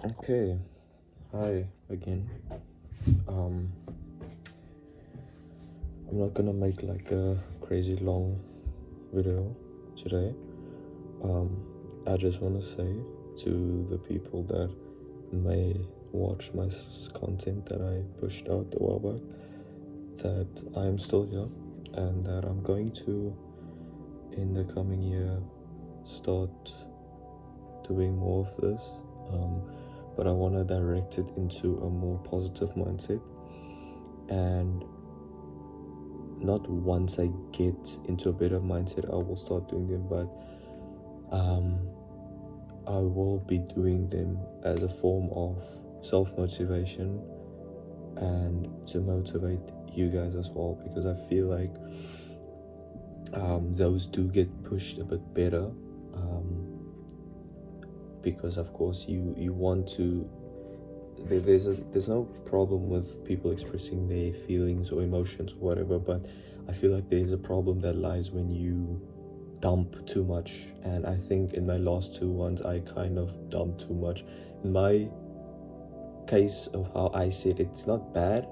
Okay, hi again. Um, I'm not gonna make like a crazy long video today. Um, I just want to say to the people that may watch my content that I pushed out a while back that I'm still here and that I'm going to, in the coming year, start doing more of this. But I want to direct it into a more positive mindset, and not once I get into a better mindset I will start doing them, but I will be doing them as a form of self-motivation and to motivate you guys as well, because I feel like those do get pushed a bit better, because of course you want to, there's no problem with people expressing their feelings or emotions or whatever, but I feel like there's a problem that lies when you dump too much. And I think in my last two ones I kind of dumped too much. In my case of how I said, it's not bad,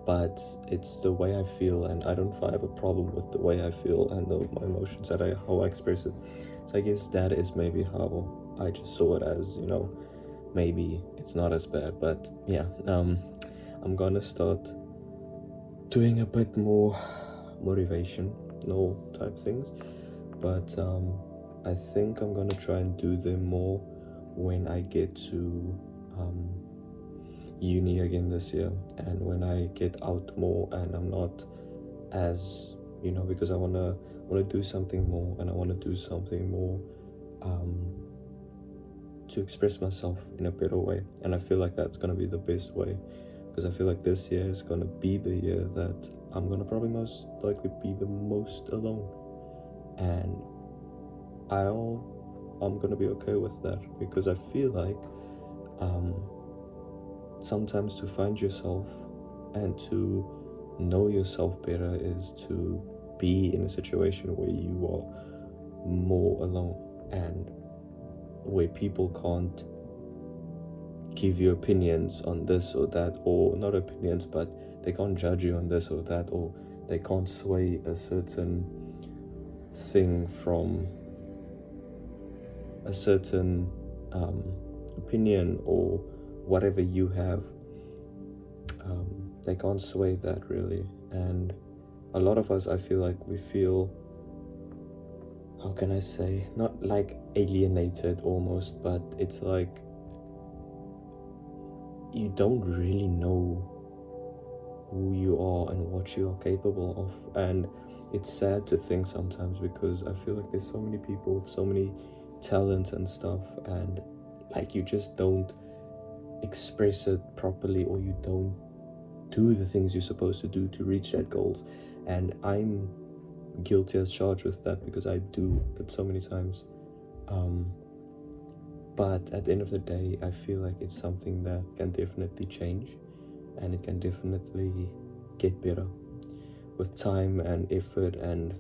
but it's the way I feel, and I don't have a problem with the way I feel and my emotions, that how I express it. So I guess that is maybe how I just saw it, as maybe it's not as bad. But yeah, I'm gonna start doing a bit more motivational type things, but I think I'm gonna try and do them more when I get to uni again this year, and when I get out more and I'm not as, because I wanna do something more, and I wanna do something more to express myself in a better way. And I feel like that's gonna be the best way, because I feel like this year is gonna be the year that I'm gonna probably most likely be the most alone, and I'm gonna be okay with that, because I feel like sometimes to find yourself and to know yourself better is to be in a situation where you are more alone, and where people can't give you opinions on this or that, or not opinions, but they can't judge you on this or that, or they can't sway a certain thing from a certain opinion or whatever you have. They can't sway that really. And a lot of us, I feel like we feel, how can I say, not like alienated almost, but it's like you don't really know who you are and what you are capable of. And it's sad to think sometimes, because I feel like there's so many people with so many talents and stuff, and like you just don't express it properly, or you don't do the things you're supposed to do to reach that goals. And I'm guilty as charged with that, because I do it so many times. But at the end of the day, I feel like it's something that can definitely change, and it can definitely get better with time and effort, and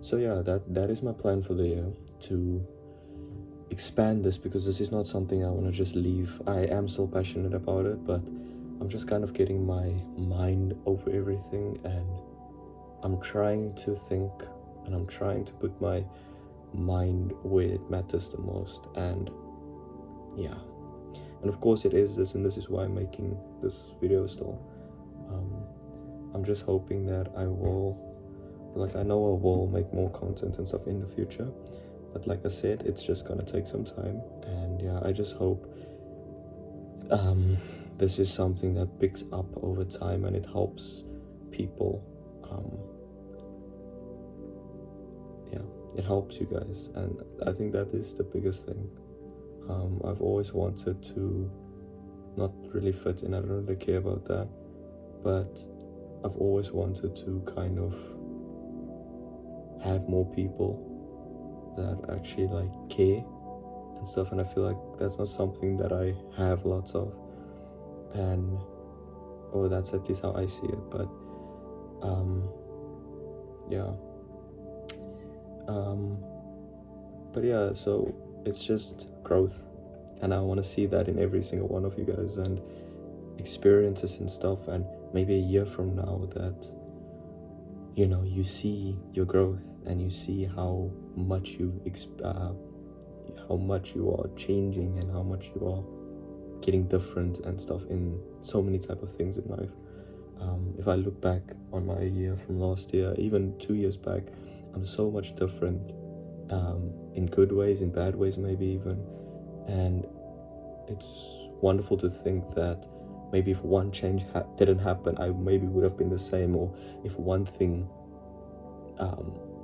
so yeah, that is my plan for the year, to expand this, because this is not something I want to just leave. I am still passionate about it, but I'm just kind of getting my mind over everything, and I'm trying to think, and I'm trying to put my mind where it matters the most. And yeah, and of course it is this, and this is why I'm making this video still. I'm just hoping that I will, I know I will make more content and stuff in the future, but like I said, it's just gonna take some time. And yeah, I just hope this is something that picks up over time, and it helps people. Yeah, it helps you guys, and I think that is the biggest thing. I've always wanted to not really fit in, I don't really care about that, but I've always wanted to kind of have more people that actually like care and stuff, and I feel like that's not something that I have lots of, and or that's at least how I see it. But yeah, but yeah, so it's just growth, And I want to see that in every single one of you guys, and experiences and stuff. And maybe a year from now, that you see your growth, and you see how much how much you are changing, and how much you are getting different and stuff in so many type of things in life. If I look back on my year from last year, even 2 years back, I'm so much different, in good ways, in bad ways maybe even. And it's wonderful to think that maybe if one change didn't happen, I maybe would have been the same. Or if one thing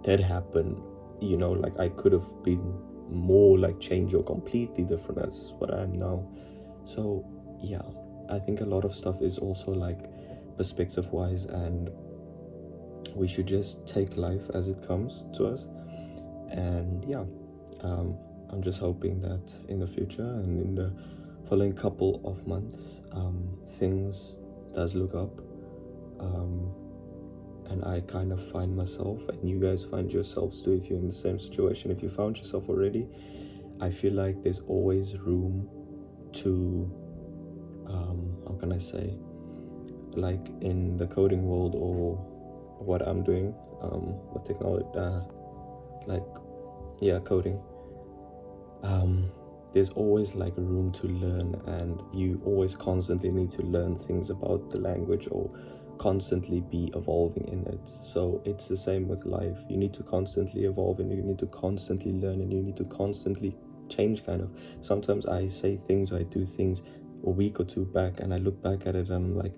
did happen, like I could have been more like change or completely different as what I am now. So yeah, I think a lot of stuff is also like perspective wise, and we should just take life as it comes to us. And yeah, I'm just hoping that in the future and in the following couple of months, things does look up, and I kind of find myself, and you guys find yourselves too if you're in the same situation. If you found yourself already, I feel like there's always room to how can I say, like in the coding world, or what I'm doing, with technology, like yeah, coding, there's always like room to learn, and you always constantly need to learn things about the language, or constantly be evolving in it. So it's the same with life. You need to constantly evolve, and you need to constantly learn, and you need to constantly change, kind of. Sometimes I say things, or I do things a week or two back, and I look back at it and I'm like,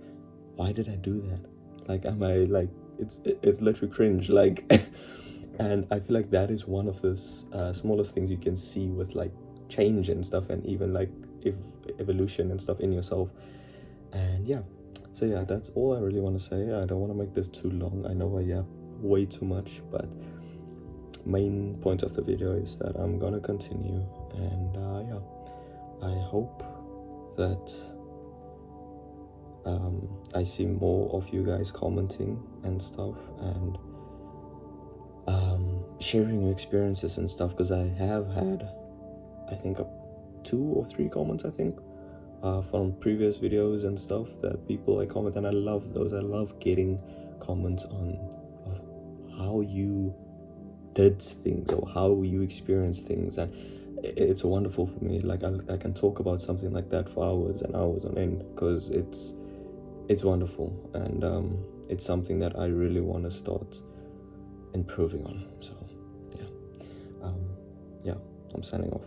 why did I do that? Like, am I like, it's literally cringe, like. And I feel like that is one of the smallest things you can see with like change and stuff, and even like if evolution and stuff in yourself. And yeah, so yeah, that's all I really want to say. I don't want to make this too long. I know I have way too much, but main point of the video is that I'm gonna continue. And yeah, I hope that I see more of you guys commenting and stuff, and sharing your experiences and stuff, because I have had, I think, 2 or 3 comments, I think, from previous videos and stuff, that people like comment, and I love those. I love getting comments on how you did things, or how you experience things, and it's wonderful for me. Like I can talk about something like that for hours and hours on end, because it's wonderful, and it's something that I really want to start improving on. So yeah, I'm signing off.